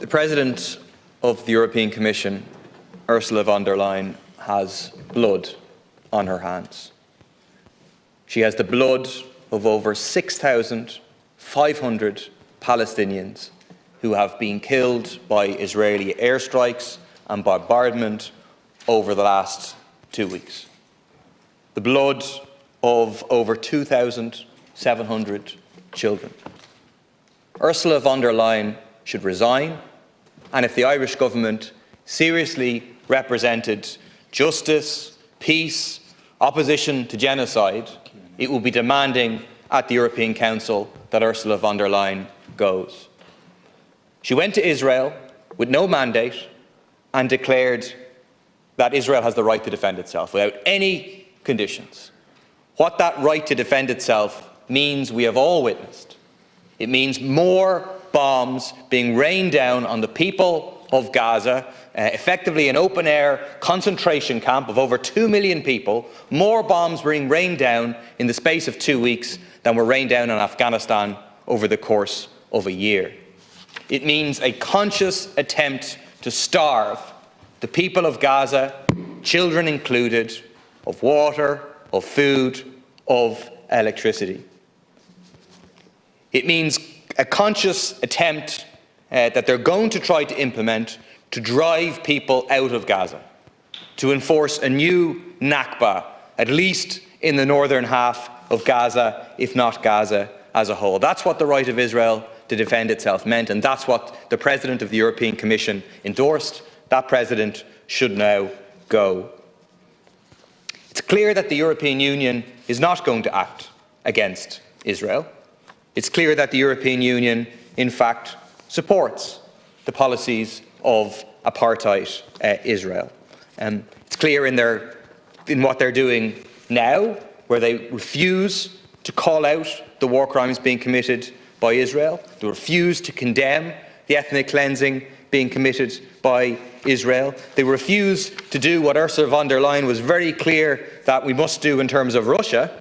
The President of the European Commission, Ursula von der Leyen, has blood on her hands. She has the blood of over 6,500 Palestinians who have been killed by Israeli airstrikes and bombardment over the last 2 weeks. The blood of over 2,700 children. Ursula von der Leyen should resign, and if the Irish government seriously represented justice, peace, opposition to genocide, it will be demanding at the European Council that Ursula von der Leyen goes. She went to Israel with no mandate and declared that Israel has the right to defend itself without any conditions. What that right to defend itself means we have all witnessed. It means more bombs being rained down on the people of Gaza, effectively an open-air concentration camp of over 2 million people, more bombs being rained down in the space of 2 weeks than were rained down on Afghanistan over the course of a year. It means a conscious attempt to starve the people of Gaza, children included, of water, of food, of electricity. It means a conscious attempt that they're going to try to implement to drive people out of Gaza, to enforce a new Nakba, at least in the northern half of Gaza, if not Gaza as a whole. That's what the right of Israel to defend itself meant, and that's what the President of the European Commission endorsed. That President should now go. It's clear that the European Union is not going to act against Israel. It's clear that the European Union, in fact, supports the policies of apartheid Israel. It's clear in what they're doing now, where they refuse to call out the war crimes being committed by Israel. They refuse to condemn the ethnic cleansing being committed by Israel. They refuse to do what Ursula von der Leyen was very clear that we must do in terms of Russia,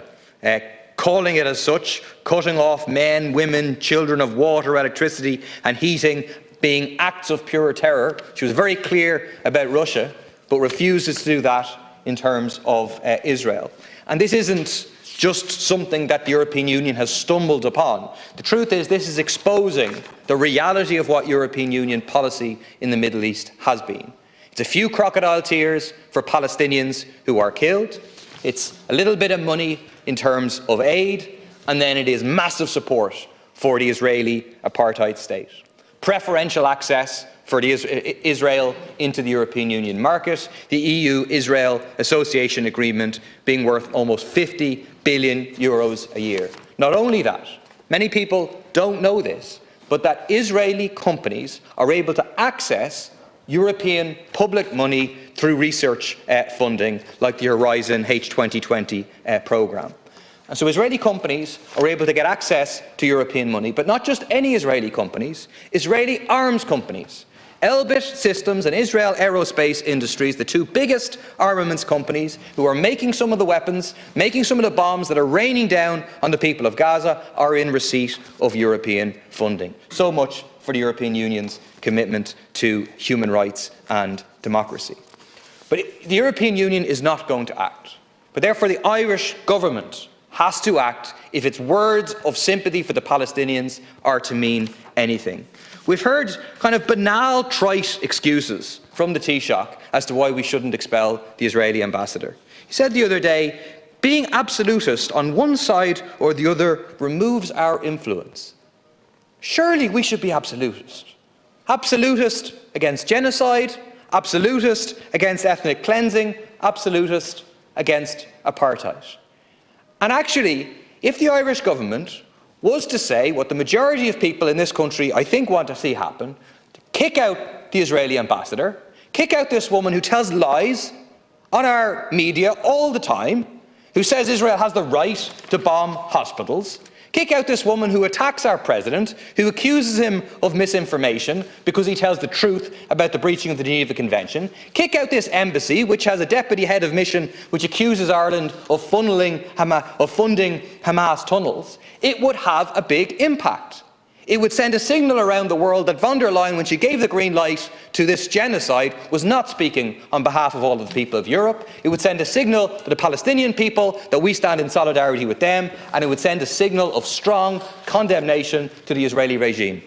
calling it as such, cutting off men, women, children of water, electricity and heating being acts of pure terror. She was very clear about Russia, but refuses to do that in terms of Israel. And this isn't just something that the European Union has stumbled upon. The truth is, this is exposing the reality of what European Union policy in the Middle East has been. It's a few crocodile tears for Palestinians who are killed. It's a little bit of money in terms of aid, and then it is massive support for the Israeli apartheid state. Preferential access for Israel into the European Union market, the EU-Israel Association Agreement being worth almost 50 billion euros a year. Not only that, many people don't know this, but that Israeli companies are able to access European public money through research funding like the Horizon H2020 programme. And so Israeli companies are able to get access to European money, but not just any Israeli companies, Israeli arms companies. Elbit Systems and Israel Aerospace Industries, the two biggest armaments companies who are making some of the weapons, making some of the bombs that are raining down on the people of Gaza, are in receipt of European funding. So much for the European Union's commitment to human rights and democracy. But the European Union is not going to act. But therefore the Irish government has to act if its words of sympathy for the Palestinians are to mean anything. We've heard kind of banal, trite excuses from the Taoiseach as to why we shouldn't expel the Israeli ambassador. He said the other day, being absolutist on one side or the other removes our influence. Surely we should be absolutist. Absolutist against genocide, absolutist against ethnic cleansing, absolutist against apartheid. And actually, if the Irish government was to say what the majority of people in this country, I think, want to see happen, to kick out the Israeli ambassador, kick out this woman who tells lies on our media all the time, who says Israel has the right to bomb hospitals, kick out this woman who attacks our president, who accuses him of misinformation because he tells the truth about the breaching of the Geneva Convention, kick out this embassy, which has a deputy head of mission which accuses Ireland of funding Hamas tunnels, it would have a big impact. It would send a signal around the world that von der Leyen, when she gave the green light to this genocide, was not speaking on behalf of all of the people of Europe. It would send a signal to the Palestinian people that we stand in solidarity with them, and it would send a signal of strong condemnation to the Israeli regime.